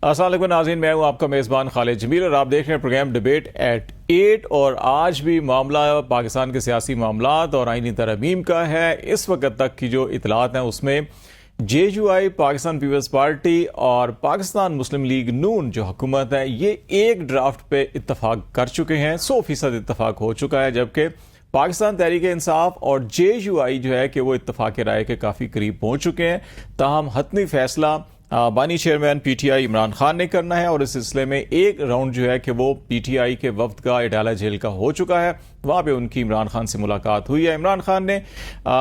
अस्सलाम वालेकुम नाज़रीन, मैं हूं आपका मेज़बान खालिद जमील और आप देख रहे हैं प्रोग्राम डिबेट एट 8। और आज भी मामला पाकिस्तान के सियासी मामलात और आईनी तरमीम का है। इस वक्त तक की जो इतलात हैं उसमें JUI, पाकिस्तान पीपल्स पार्टी और पाकिस्तान मुस्लिम लीग नून जो हुकूमत है ये एक ड्राफ्ट पे इत्तफाक कर चुके हैं। 100% इत्तफाक हो चुका है, जबकि पाकिस्तान तहरीक इंसाफ और JUI जो है कि वो इत्तफाक राय के काफ़ी करीब पहुंच चुके हैं। ताहम हतमी फैसला बानी चेयरमैन PTI इमरान खान ने करना है और इस सिलसिले में एक राउंड जो है कि वो PTI के वफ्द का अडाला जेल का हो चुका है। वहाँ पे उनकी इमरान खान से मुलाकात हुई है। इमरान खान ने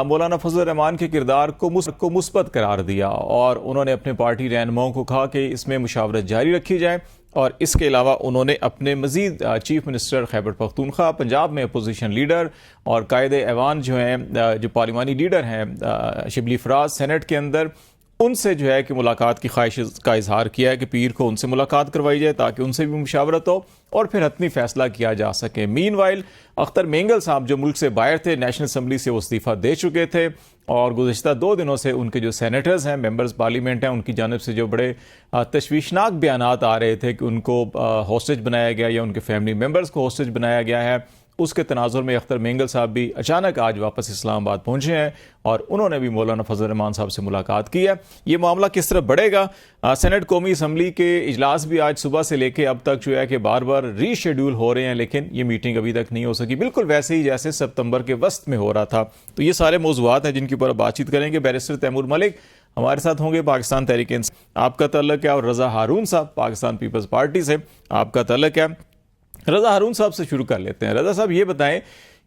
मौलाना फजल रहमान के किरदार को मुस्बत करार दिया और उन्होंने अपने पार्टी रहनुमाओं को कहा कि इसमें मुशावरत जारी रखी जाए। और इसके अलावा उन्होंने अपने मजीद चीफ मिनिस्टर खैबर पख्तूनख्वा, पंजाब में अपोजिशन लीडर और कायदे ऐवान जो हैं, जो पार्लिमानी लीडर हैं शिबली फराज सेनेट के अंदर, उनसे जो है कि मुलाकात की ख्वाहिश का इजहार किया है कि पीर को उनसे मुलाकात करवाई जाए ताकि उनसे भी मुशावरत हो और फिर हतमी फैसला किया जा सके। मीनवाइल अख्तर मेंगल साहब जो मुल्क से बाहर थे, नेशनल असम्बली से वो इस्तीफ़ा दे चुके थे और गुज़िश्ता 2 दिनों से उनके जो सेनेटर्स हैं, मेंबर्स पार्लियामेंट हैं, उनकी जानिब से जो बड़े तशवीशनाक बयानात आ रहे थे कि उनको हॉस्टेज बनाया गया या उनके फैमिली मेम्बर्स को हॉस्टेज बनाया गया है, उसके तनाजुर में अख्तर मेंगल साहब भी अचानक आज वापस इस्लामाबाद पहुंचे हैं और उन्होंने भी मौलाना फजल रहमान साहब से मुलाकात की है। ये मामला किस तरह बढ़ेगा? सेनेट कौमी असम्बली के इजलास भी आज सुबह से लेके अब तक जो है कि बार बार रीशेड्यूल हो रहे हैं, लेकिन ये मीटिंग अभी तक नहीं हो सकी, बिल्कुल वैसे ही जैसे सितंबर के वस्त में हो रहा था। तो ये सारे मौज़ूआत हैं जिनके ऊपर बातचीत करेंगे। बैरिस्टर तैमूर मलिक हमारे साथ होंगे, पाकिस्तान तहरीक इंसाफ आपका तल्लक है, और रज़ा हारून साहब पाकिस्तान पीपल्स पार्टी से आपका तल्लक है। रज़ा हारून साहब से शुरू कर लेते हैं। रज़ा साहब ये बताएं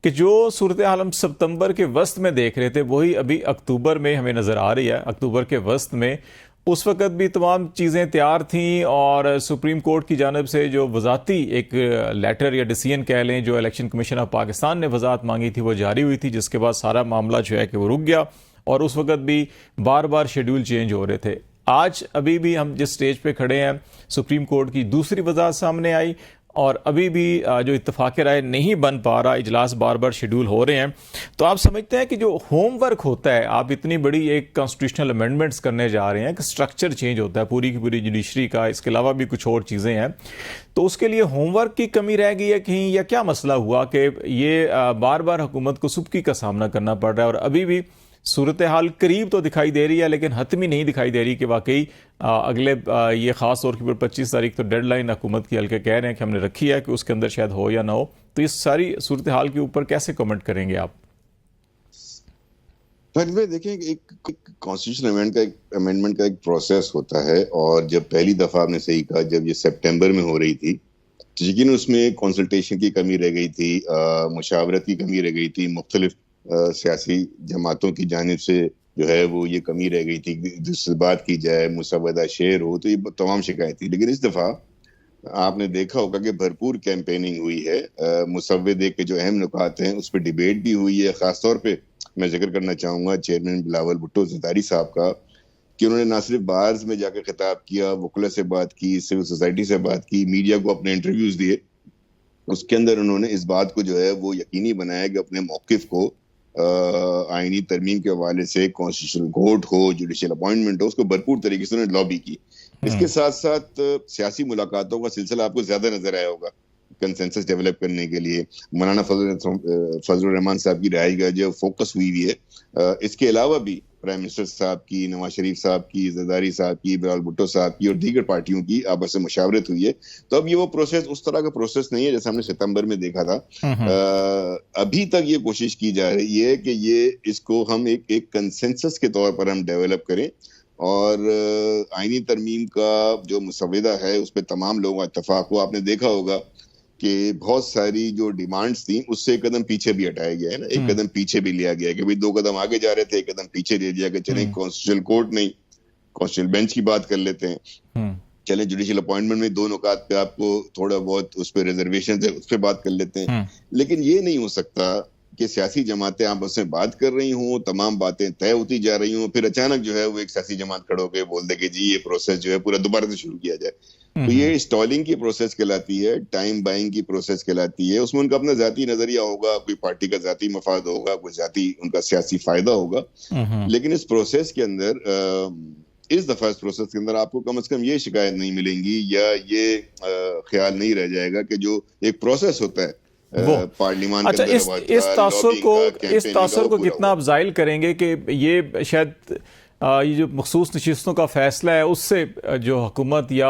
कि जो सूरत हाल हम सितंबर के वस्त में देख रहे थे वही अभी अक्टूबर में हमें नज़र आ रही है। अक्टूबर के वस्त में उस वक़्त भी तमाम चीज़ें तैयार थीं और सुप्रीम कोर्ट की जानिब से जो वज़ाती एक लेटर या डिसीजन कह लें, जो इलेक्शन कमीशन ऑफ पाकिस्तान ने वज़ात मांगी थी वो जारी हुई थी, जिसके बाद सारा मामला जो है कि वो रुक गया और उस वक़्त भी बार बार शेड्यूल चेंज हो रहे थे। आज अभी भी हम जिस स्टेज पे खड़े हैं, सुप्रीम कोर्ट की दूसरी वज़ात सामने आई और अभी भी जो इत्तफाक राय नहीं बन पा रहा, इजलास बार बार शेड्यूल हो रहे हैं। तो आप समझते हैं कि जो होमवर्क होता है, आप इतनी बड़ी एक कॉन्स्टिट्यूशनल अमेंडमेंट्स करने जा रहे हैं कि स्ट्रक्चर चेंज होता है पूरी की पूरी जुडिशरी का, इसके अलावा भी कुछ और चीज़ें हैं, तो उसके लिए होमवर्क की कमी रह गई है कहीं, या क्या मसला हुआ कि ये बार बार हुकूमत को सुबकी का सामना करना पड़ रहा है और अभी भी सूरत हाल करीब तो दिखाई दे रही है लेकिन हतमी नहीं दिखाई दे रही कि वाकई अगले ये ख़ास तौर के 25 तारीख तो डेडलाइन हुकूमत की, हल्के कह रहे हैं कि हमने रखी है कि उसके अंदर शायद हो या ना हो। तो इस सारी सूरत हाल के ऊपर कैसे कमेंट करेंगे आप? देखिए, एक कॉन्स्टिट्यूशन अमेंडमेंट का एक प्रोसेस होता है और जब पहली दफा आपने सही कहा, जब ये सितंबर में हो रही थी तो यकीन उसमें कंसल्टेशन की कमी रह गई थी, मुशावरत की कमी रह गई थी, मुख्तलिफ सियासी जमातों की जानिब से जो है वो ये कमी रह गई थी, जिससे बात की जाए मुसवदा शेयर हो, तो ये तमाम शिकायत थी। लेकिन इस दफा आपने देखा होगा कि भरपूर कैंपेनिंग हुई है, मुसवदे के जो अहम नुकात हैं उस पर डिबेट भी हुई है। खासतौर पे मैं जिक्र करना चाहूंगा चेयरमैन बिलावल भुट्टो ज़रदारी साहब का, कि उन्होंने ना सिर्फ बार्स में जाकर खिताब किया, वकला से बात की, सिविल सोसाइटी से बात की, मीडिया को अपने इंटरव्यूज दिए। उसके अंदर उन्होंने इस बात को जो है वो यकीनी बनाया कि अपने मौकिफ को आईनी तरमीम के हवाले से, कॉन्स्टिट्यूशनल कोर्ट हो, जुडिशियल अपॉइंटमेंट हो, उसको भरपूर तरीके से उन्होंने लॉबी की। इसके साथ साथ सियासी मुलाकातों का सिलसिला आपको ज्यादा नजर आया होगा कंसेंसस डेवलप करने के लिए। मौलाना फजल रहमान साहब की रिहाई का जो फोकस हुई है, इसके अलावा भी प्राइम मिनिस्टर साहब की, नवाज शरीफ साहब की, जरदारी साहब की, बिलावल भुट्टो साहब की और दीगर पार्टियों की आपस में मुशावरत हुई है। तो अब ये वो प्रोसेस उस तरह का प्रोसेस नहीं है जैसे हमने सितंबर में देखा था। अभी तक ये कोशिश की जा रही है कि ये इसको हम एक कंसेंसस के तौर पर हम डेवलप करें और आईनी तरमीम का जो मुसवदा है उस पर तमाम लोगों का इत्तफाक हो। आपने देखा होगा कि बहुत सारी जो डिमांड्स थी उससे एक कदम पीछे भी हटाया गया है ना, एक कदम पीछे भी लिया गया है कि भाई 2 कदम आगे जा रहे थे, एक कदम पीछे ले लिया कि चले कॉन्स्टिट्यूशनल कोर्ट नहीं, कॉन्स्टिट्यूशनल बेंच की बात कर लेते हैं, चले जुडिशियल अपॉइंटमेंट में 2 नुकात पे आपको थोड़ा बहुत उस पर रिजर्वेशन है, उस पर बात कर लेते हैं। लेकिन ये नहीं हो सकता कि सियासी जमातें आपस में बात कर रही हों, तमाम बातें तय होती जा रही हों, फिर अचानक जो है वो एक सियासी जमात खड़े होकर बोल दे कि जी ये प्रोसेस जो है पूरा दोबारा से शुरू किया जाए। तो ये स्टॉलिंग की प्रोसेस कहलाती है, टाइम बाइंग की प्रोसेस कहलाती है। उसमें उनका अपना जाती नजरिया होगा, कोई पार्टी का जाती मफाद होगा, कोई जाती उनका सियासी फायदा होगा। लेकिन इस प्रोसेस के अंदर इस दफा इस प्रोसेस के अंदर आपको कम से कम ये शिकायत नहीं मिलेंगी या ये ख्याल नहीं रह जाएगा कि जो एक प्रोसेस होता है वो पार्लियामान के अच्छा, अंदर इस आवाज इस का, तासुर लॉबिंग को का, इस कैंपेनिंग का, तासुर वो को पूरा कितना हुआ। आप जाहिल करेंगे कि ये शायद ये जो मखसूस नशिस्तों का फैसला है उससे जो हुकूमत या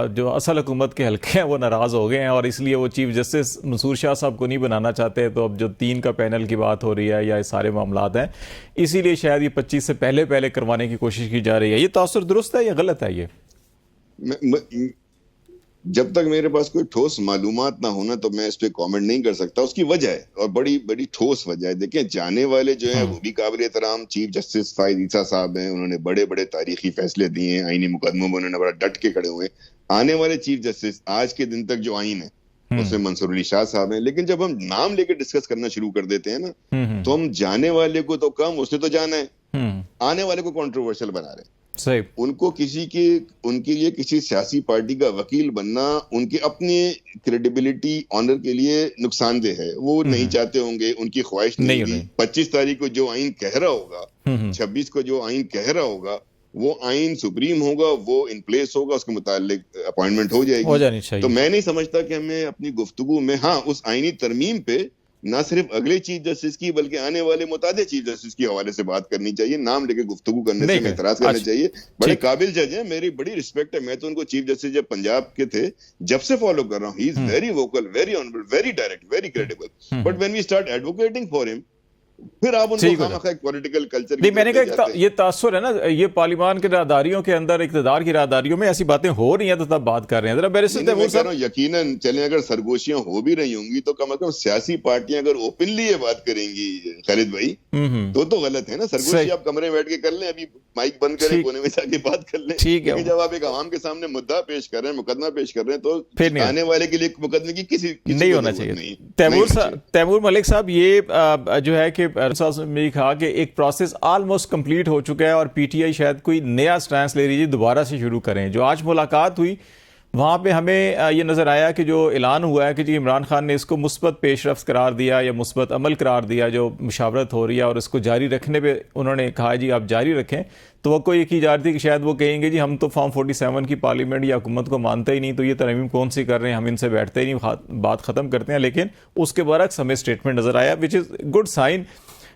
जो असल हुकूमत के हल्के हैं वो नाराज़ हो गए हैं और इसलिए वो चीफ जस्टिस मंसूर शाह साहब को नहीं बनाना चाहते, तो अब जो 3 का पैनल की बात हो रही है या ये सारे मामलात हैं, इसीलिए शायद ये 25 से पहले करवाने की कोशिश की जा रही है। ये तासुर दुरुस्त है या गलत है? ये जब तक मेरे पास कोई ठोस मालूमात ना होना तो मैं इस पे कमेंट नहीं कर सकता। उसकी वजह है और बड़ी बड़ी ठोस वजह है। देखिए, जाने वाले जो है वो भी काबिल एहतराम चीफ जस्टिस फायद ईसा साहब हैं। उन्होंने बड़े बड़े तारीखी फैसले दिए हैं, आईनी मुकदमों में उन्होंने बड़ा डट के खड़े हुए। आने वाले चीफ जस्टिस आज के दिन तक जो आइन है उसमें मंसूर अली शाह साहब हैं। लेकिन जब हम नाम लेके डिस्कस करना शुरू कर देते हैं ना, तो हम जाने वाले को तो कम, उसने तो जाना है, आने वाले को कंट्रोवर्शियल बना रहे हैं। सही। उनको उनके लिए किसी सियासी पार्टी का वकील बनना उनकी अपनी क्रेडिबिलिटी, ऑनर के लिए नुकसानदेह है। वो नहीं चाहते होंगे, उनकी ख्वाहिश नहीं थी। 25 तारीख को जो आइन कह रहा होगा, 26 को जो आइन कह रहा होगा, वो आइन सुप्रीम होगा, वो इन प्लेस होगा, उसके मुतालिक अपॉइंटमेंट हो जाएगी। तो मैं नहीं समझता कि हमें अपनी गुफ्तगू में उस आईनी तरमीम पे ना सिर्फ अगले चीफ जस्टिस की बल्कि आने वाले मुतादे चीफ जस्टिस की हवाले से बात करनी चाहिए। नाम लेके गुफ्तगू करने से एतराज करना चाहिए। बड़े काबिल जज हैं, मेरी बड़ी रिस्पेक्ट है। मैं तो उनको चीफ जस्टिस जब पंजाब के थे जब से फॉलो कर रहा हूँ। He is very vocal, very honourable, very direct, very credible. But when we start advocating for him, फिर आप उनको खामखा एक पॉलिटिकल कल्चर नहीं, मैंने कहा ये तासुर है ना, ये पार्लियामान के राहदारियों के अंदर, इक़्तिदार की राहदारियों में ऐसी बातें हो रही हैं तो तब बात कर रहे हैं। जरा बैरिस्टर तैमूर साहब, यकीनन चलें, अगर सरगोशियां हो भी रही होंगी तो कम से कम सियासी पार्टियां अगर ओपनली ये बात करेंगी खालिद भाई, तो गलत है ना। सरगोशी आप कमरे में बैठ के कर लें, अभी माइक बंद करें, कोने में जाके बात कर लें। ठीक है, जब आप एक आवाम के सामने मुद्दा पेश कर रहे हैं, मुकदमा पेश कर रहे हैं, तो फिर आने वाले के लिए मुकदमे की किसी नहीं होना चाहिए। तैमूर मलिक साहब, ये जो है कि कहा कि एक प्रोसेस ऑलमोस्ट कंप्लीट हो चुका है और पीटीआई शायद कोई नया स्टैंस ले रही है, दोबारा से शुरू करें। जो आज मुलाकात हुई वहाँ पे हमें ये नज़र आया कि जो ऐलान हुआ है कि जी इमरान खान ने इसको मुस्बत पेशरफ्त करार दिया या मुस्बत अमल करार दिया, जो मुशावरत हो रही है, और इसको जारी रखने पे उन्होंने कहा जी आप जारी रखें। तो वो कोई की जा रही थी कि शायद वो कहेंगे जी हम तो फॉर्म 47 की पार्लियामेंट या हुकूमत को मानते ही नहीं, तो ये तरमीम कौन सी कर रहे हैं, हम इनसे बैठते ही नहीं, बात ख़त्म करते हैं। लेकिन उसके बरक्स हमें स्टेटमेंट नज़र आया, विच इज़ गुड साइन।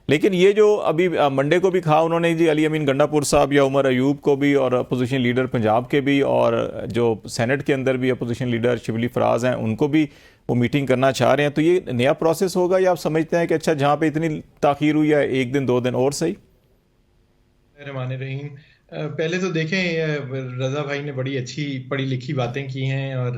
लेकिन ये जो अभी मंडे को भी कहा उन्होंने जी अली अमीन गंडापुर साहब या उमर अयूब को भी, और अपोजिशन लीडर पंजाब के भी, और जो सेनेट के अंदर भी अपोजिशन लीडर शिबली फराज हैं, उनको भी वो मीटिंग करना चाह रहे हैं। तो ये नया प्रोसेस होगा या आप समझते हैं कि अच्छा जहाँ पे इतनी ताखीर हुई है 1 दिन 2 दिन और सही? रहीम, पहले तो देखें, रज़ा भाई ने बड़ी अच्छी पढ़ी लिखी बातें की हैं और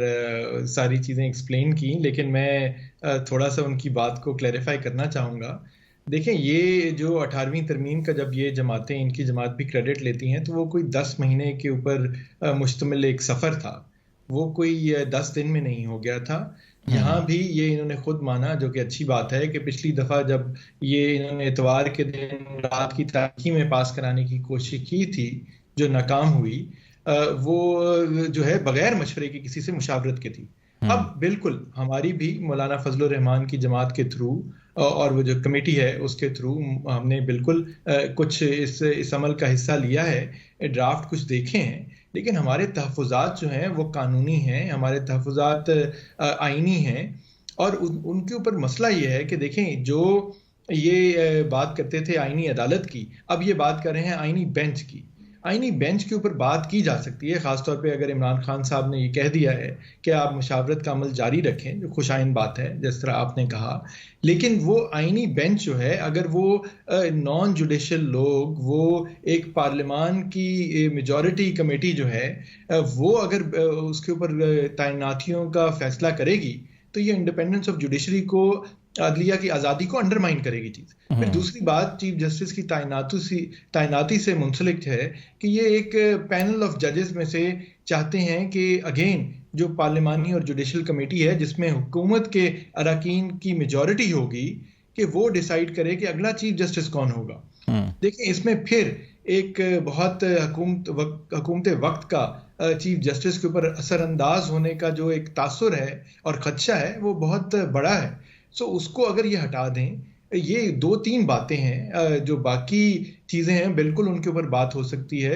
सारी चीज़ें एक्सप्लेन की, लेकिन मैं थोड़ा सा उनकी बात को क्लैरिफाई करना चाहूँगा। देखें, ये जो 18वीं तरमीम का जब ये जमातें, इनकी जमात भी क्रेडिट लेती हैं, तो वो कोई 10 महीने के ऊपर मुश्तमिल एक सफ़र था, वो कोई 10 दिन में नहीं हो गया था। यहाँ भी ये इन्होंने खुद माना, जो कि अच्छी बात है, कि पिछली दफ़ा जब ये इन्होंने इतवार के दिन रात की तारीखी में पास कराने की कोशिश की थी, जो नाकाम हुई, वो जो है बग़ैर मशवरे के किसी से मुशावरत की थी। अब बिल्कुल हमारी भी मौलाना फजलुर रहमान की जमात के थ्रू और वो जो कमेटी है उसके थ्रू हमने बिल्कुल कुछ इस अमल का हिस्सा लिया है, ड्राफ्ट कुछ देखे हैं। लेकिन हमारे तहफ़्फ़ुज़ात जो हैं वो कानूनी हैं, हमारे तहफ़्फ़ुज़ात आइनी हैं, और उनके ऊपर मसला ये है कि देखें, जो ये बात करते थे आइनी अदालत की, अब ये बात कर रहे हैं आइनी बेंच की। आइनी बेंच के ऊपर बात की जा सकती है, ख़ासतौर पे अगर इमरान खान साहब ने ये कह दिया है कि आप मुशावरत का अमल जारी रखें, जो खुशाइन बात है जिस तरह आपने कहा। लेकिन वो आइनी बेंच जो है, अगर वो नॉन जुडिशल लोग, वो एक पार्लियामान की मेजॉरिटी कमेटी जो है, वो अगर उसके ऊपर तैनातियों का फैसला करेगी, तो ये इंडिपेंडेंस ऑफ जुडिशरी को, अदलिया की आज़ादी को अंडरमाइन करेगी चीज़। फिर दूसरी बात चीफ जस्टिस की तैनाती से मुंसलिक है कि ये एक पैनल ऑफ जजेस में से चाहते हैं कि अगेन जो पार्लियामानी और जुडिशल कमेटी है, जिसमें हुकूमत के अरकान की मेजॉरिटी होगी, कि वो डिसाइड करे कि अगला चीफ जस्टिस कौन होगा। देखिए, इसमें फिर एक बहुत हुकूमत वक्त का चीफ जस्टिस के ऊपर असरअंदाज होने का जो एक तासुर है और खदशा है, वो बहुत बड़ा है। सो उसको अगर ये हटा दें, ये 2-3 बातें हैं, जो बाकी चीज़ें हैं बिल्कुल उनके ऊपर बात हो सकती है।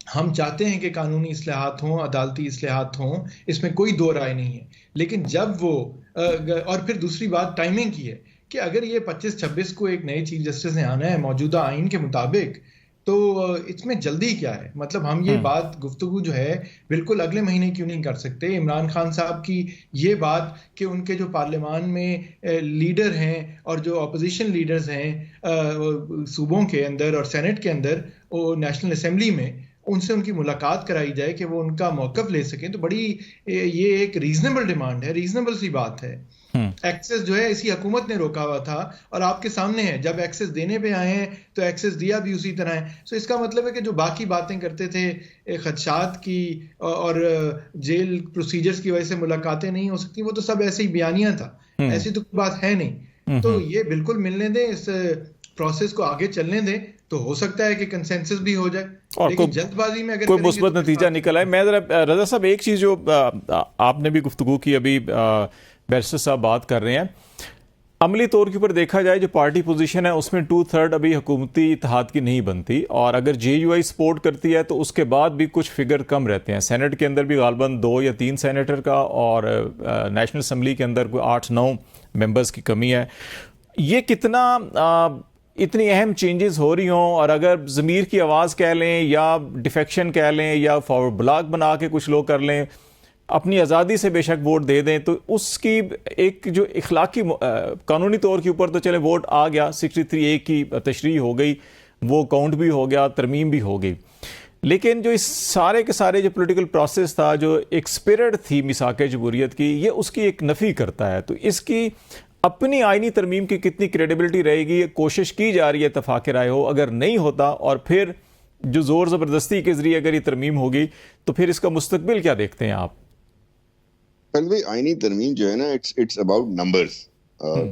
हम चाहते हैं कि कानूनी इस्लाहात हों, अदालती इस्लाहात हों, इसमें कोई दो राय नहीं है। लेकिन जब वो और फिर दूसरी बात टाइमिंग की है कि अगर ये 25-26 को एक नए चीफ जस्टिस ने आना है मौजूदा आइन के मुताबिक, तो इसमें जल्दी क्या है? मतलब हम ये बात गुफ्तगू जो है बिल्कुल अगले महीने क्यों नहीं कर सकते? इमरान खान साहब की ये बात कि उनके जो पार्लियामान में लीडर हैं और जो अपोजिशन लीडर्स हैं सूबों के अंदर और सेनेट के अंदर, वो नेशनल असेंबली में, उनसे उनकी मुलाकात कराई जाए कि वो उनका मौक़िफ़ ले सकें, तो बड़ी ये एक रीजनेबल डिमांड है, रीजनेबल सी बात है। एक्सेस जो है इसी हुकूमत ने रोका हुआ था और आपके सामने है, जब एक्सेस देने पे आए हैं तो एक्सेस दिया भी उसी तरह है। सो इसका मतलब है कि जो बाकी बातें करते थे खदशात की और जेल प्रोसीजर्स की वजह से मुलाकातें नहीं हो सकती, वो तो सब ऐसे ही बयानियां था, ऐसी तो कोई बात है नहीं। तो ये बिल्कुल मिलने दें, इस प्रोसेस को आगे चलने दें, तो हो सकता है कि कंसेंसस भी हो जाए। और लेकिन जल्दबाजी में अगर कोई मुस्बत नतीजा निकल आए। मैं जरा रजा साहब, एक चीज जो आपने भी गुफ्तगू की, अभी बैरिस्टर साहब बात कर रहे हैं, अमली तौर के ऊपर देखा जाए जो पार्टी पोजीशन है उसमें 2/3 अभी हुकूमती इत्तेहाद की नहीं बनती, और अगर JUI सपोर्ट करती है तो उसके बाद भी कुछ फिगर कम रहते हैं। सेनेट के अंदर भी गालबन 2 या 3 सेनेटर का, और नेशनल असम्बली के अंदर कोई 8-9 मेंबर्स की कमी है। ये कितना इतनी अहम चेंजेस हो रही हों, और अगर ज़मीर की आवाज़ कह लें या डिफेक्शन कह लें या फॉरवर्ड ब्लॉक बना के कुछ लोग कर लें, अपनी आज़ादी से बेशक वोट दे दें, तो उसकी एक जो इखलाकी कानूनी तौर के ऊपर तो चले वोट आ गया, 63A की तशरीह हो गई, वो काउंट भी हो गया, तरमीम भी हो गई, लेकिन जो इस सारे के सारे जो पॉलिटिकल प्रोसेस था, जो एक स्पिरिट थी मिसाक जमहूरियत की, ये उसकी एक नफ़ी करता है। तो इसकी अपनी आइनी तरमीम की कितनी क्रेडिबिलिटी रहेगी? कोशिश की जा रही है इत्तफाक राय हो, अगर नहीं होता और फिर जो ज़ोर ज़बरदस्ती के ज़रिए अगर ये तरमीम होगी, तो फिर इसका मुस्तकबिल क्या देखते हैं आप? भाई आईनी तरमीम जो है ना, इट्स अबाउट नंबर्स,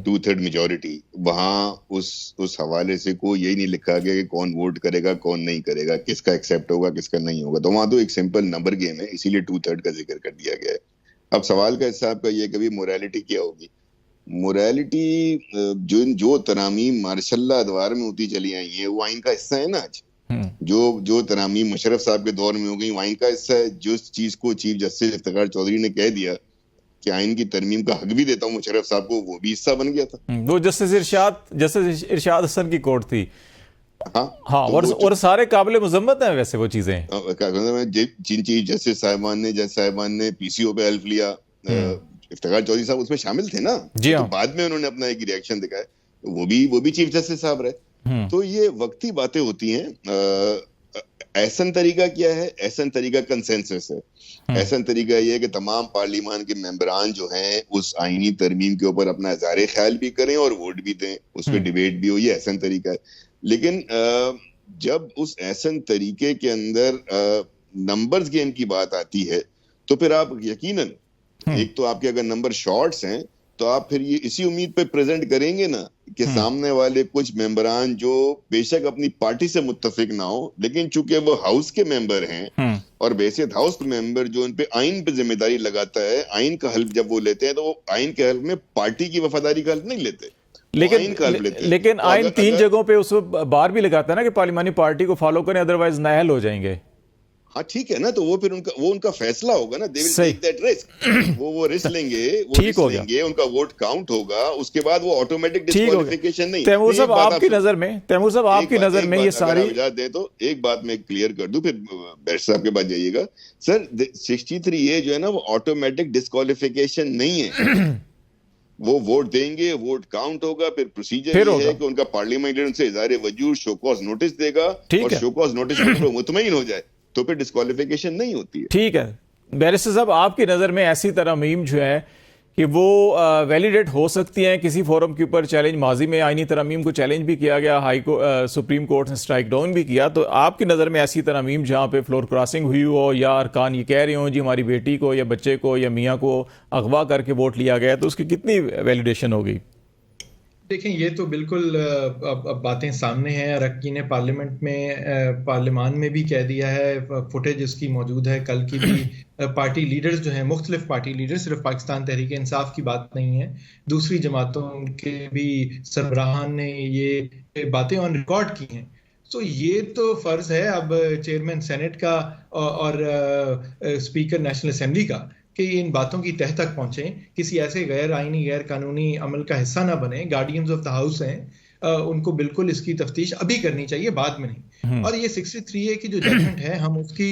2/3 मेजोरिटी। वहां उस हवाले से कोई यही नहीं लिखा गया कि कौन वोट करेगा कौन नहीं करेगा, किसका एक्सेप्ट होगा किसका नहीं होगा। तो वहां तो एक सिंपल नंबर गेम है, इसीलिए 2/3 का जिक्र कर दिया गया है। अब सवाल का हिस्सा आपका ये, कभी मोरालिटी क्या होगी? मोरालिटी जो तरामीम मार्शल्लाह अदवार में होती चली आई है, वो आइन का हिस्सा है ना। आज जो तरामीम मुशर्रफ साहब के दौर में हो गई, वो आइन का हिस्सा है। जिस चीज को चीफ जस्टिस इफ्तिखार चौधरी ने कह दिया कि आइन की तरमीम का हक भी देता हूं मुशर्रफ साहब को, वो भी हिस्सा बन गया था। वो जस्टिस इरशाद हसन की कोर्ट थी। हाँ, तो और सारे काबिल मुज़म्मत हैं वैसे वो चीजें। जिन चीफ जस्टिस साहिबान ने PCO पे हेल्प लिया, इफ्तिखार चौधरी साहब उसमें शामिल थे ना। जी हाँ। तो बाद में उन्होंने अपना एक रिएक्शन दिखाया, वो भी चीफ जस्टिस साहब रहे। तो ये वक्ती बातें होती हैं। एहसन तरीका क्या है? एहसन तरीका कंसेंसस है। एहसन तरीका ये है कि तमाम पार्लियामान के मेंबरान जो हैं उस आईनी तरमीम के ऊपर अपना इज़हार ख्याल भी करें और वोट भी दें, उस पर डिबेट भी हो, ये एहसन तरीका है। लेकिन जब उस एहसन तरीके के अंदर नंबर्स गेम की बात आती है, तो फिर आप यकीनन, एक तो आपके अगर नंबर शॉर्ट्स हैं तो आप फिर ये इसी उम्मीद पे प्रेजेंट करेंगे ना कि सामने वाले कुछ मेंबरान जो बेशक अपनी पार्टी से मुत्तफिक ना हो, लेकिन चूंकि वो हाउस के मेंबर हैं और बेसिक हाउस के मेंबर जो उन पे आइन पे जिम्मेदारी लगाता है, आइन का हल्फ जब वो लेते हैं तो वो आइन के हल्फ में पार्टी की वफादारी का हल्फ नहीं लेते, लेकिन आइन 3 जगहों पे उस बार भी लगाता है ना कि पार्लियामानी पार्टी को फॉलो करें, अदरवाइज नाअहल हो जाएंगे। हाँ ठीक है ना, तो वो फिर उनका फैसला होगा ना, they will take that risk. वो रिस्क लेंगे, उनका वोट काउंट होगा, उसके बाद वो ऑटोमेटिक डिस्क्वालिफिकेशन नहीं। तैमूर साहब आपकी नजर में ये सारी इजाजत दे तो एक बात मैं क्लियर कर दूं, फिर बैरिस्टर साहब के बाद जाइएगा। सर 63A जो है ना, वो ऑटोमेटिक डिस्क्वालिफिकेशन नहीं है। वो वोट देंगे, वोट काउंट होगा, फिर प्रोसीजर ये है कि उनका पार्लियामेंट लीडर उनसे इज़हार वजूद शो कॉज नोटिस देगा, और शो कॉज नोटिस पर मुतमईन हो जाए तो फिर डिस्क्वालिफिकेशन नहीं होती है। ठीक है बैरिस्टर साहब, आपकी नज़र में ऐसी तरमीम जो है कि वो वैलिडेट हो सकती हैं किसी फोरम के ऊपर? चैलेंज माजी में आईनी तरमीम को चैलेंज भी किया गया, सुप्रीम कोर्ट ने स्ट्राइक डाउन भी किया। तो आपकी नज़र में ऐसी तरमीम जहाँ पे फ्लोर क्रॉसिंग हुई हो, या अरकान ये कह रहे हो जी हमारी बेटी को या बच्चे को या मियाँ को अगवा करके वोट लिया गया, तो उसकी कितनी वैलिडेशन होगी? देखें, ये तो बिल्कुल अब बातें सामने हैं। अरकान ने पार्लियामान में भी कह दिया है, फुटेज उसकी मौजूद है। कल की भी पार्टी लीडर्स जो हैं, मुख्तलिफ पार्टी लीडर्स, सिर्फ पाकिस्तान तहरीक इंसाफ की बात नहीं है, दूसरी जमातों के भी सरबराहान ने ये बातें ऑन रिकॉर्ड की हैं। तो ये तो फर्ज है अब चेयरमैन सेनेट का और स्पीकर नेशनल असेंबली का कि ये इन बातों की तह तक पहुंचे, किसी ऐसे गैर आईनी गैर कानूनी अमल का हिस्सा ना बने। गार्डियंस ऑफ द हाउस हैं, उनको बिल्कुल इसकी तफ्तीश अभी करनी चाहिए, बाद में नहीं। और ये 63A की जो जजमेंट है, हम उसकी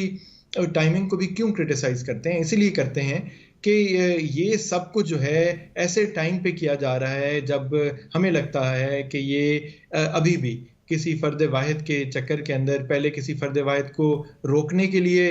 टाइमिंग को भी क्यों क्रिटिसाइज करते हैं? इसीलिए करते हैं कि ये सब कुछ जो है ऐसे टाइम पे किया जा रहा है जब हमें लगता है कि ये अभी भी किसी फर्द वाहिद के चक्कर के अंदर, पहले किसी फर्द वाहिद को रोकने के लिए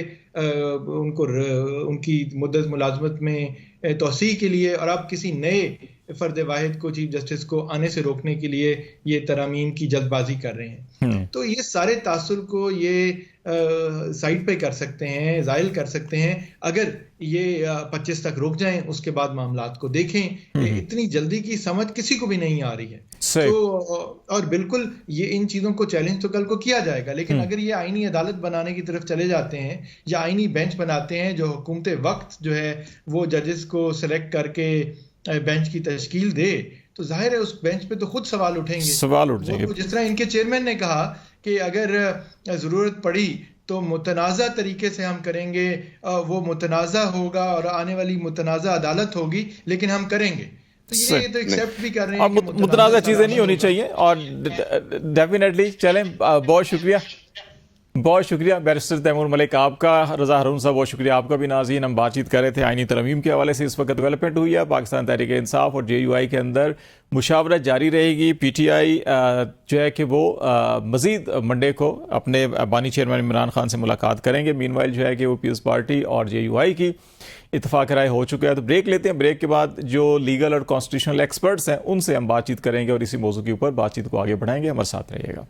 उनकी मुद्दत मुलाजमत में तोसी के लिए, और अब किसी नए फर्द वाहिद को चीफ जस्टिस को आने से रोकने के लिए ये तरामीम की जल्दबाजी कर रहे हैं। तो ये सारे तासुर को ये साइड पे कर सकते हैं, जायल कर सकते हैं अगर ये 25 तक रुक जाएं, उसके बाद मामलात को देखें। इतनी जल्दी की समझ किसी को भी नहीं आ रही है। तो और बिल्कुल ये इन चीजों को चैलेंज तो कल को किया जाएगा, लेकिन अगर ये आईनी अदालत बनाने की तरफ चले जाते हैं या आईनी बेंच बनाते हैं जो हुकूमत वक्त जो है वो जजेस को सिलेक्ट करके बेंच की तश्कील दे, तो जाहिर है उस बेंच पे तो खुद सवाल उठेंगे, सवाल उठ जाएंगे। जिस तरह इनके चेयरमैन ने कहा कि अगर जरूरत पड़ी तो मुतनाज़ा तरीके से हम करेंगे, वो मुतनाज़ा होगा और आने वाली मुतनाज़ा अदालत होगी, लेकिन हम करेंगे। तो ये तो एक्सेप्ट भी कर रहे हैं कि मुतनाज़ा चीजें नहीं होनी चाहिए। और डेफिनेटली चलें, बहुत शुक्रिया, बहुत शुक्रिया बैरिस्टर तैमूर मलिक आपका। रजा हारून साहब बहुत शुक्रिया आपका भी। नाज़रीन, हम बातचीत कर रहे थे आईनी तरमीम के हवाले से। इस वक्त डेवलपमेंट हुई है, पाकिस्तान तहरीक इंसाफ और JUI के अंदर मुशावरत जारी रहेगी। PTI जो है कि वो मज़ीद मंडे को अपने बानी चेयरमैन इमरान खान से मुलाकात करेंगे। मीनवाइल जो है कि वो पीपल्स पार्टी और JUI की इत्तफाक राय हो चुका है। तो ब्रेक लेते हैं, ब्रेक के बाद जो लीगल और कॉन्स्टिट्यूशनल एक्सपर्ट्स हैं उनसे हम बातचीत करेंगे और इसी मौजू के ऊपर बातचीत को आगे बढ़ाएंगे। हमारे साथ रहिएगा।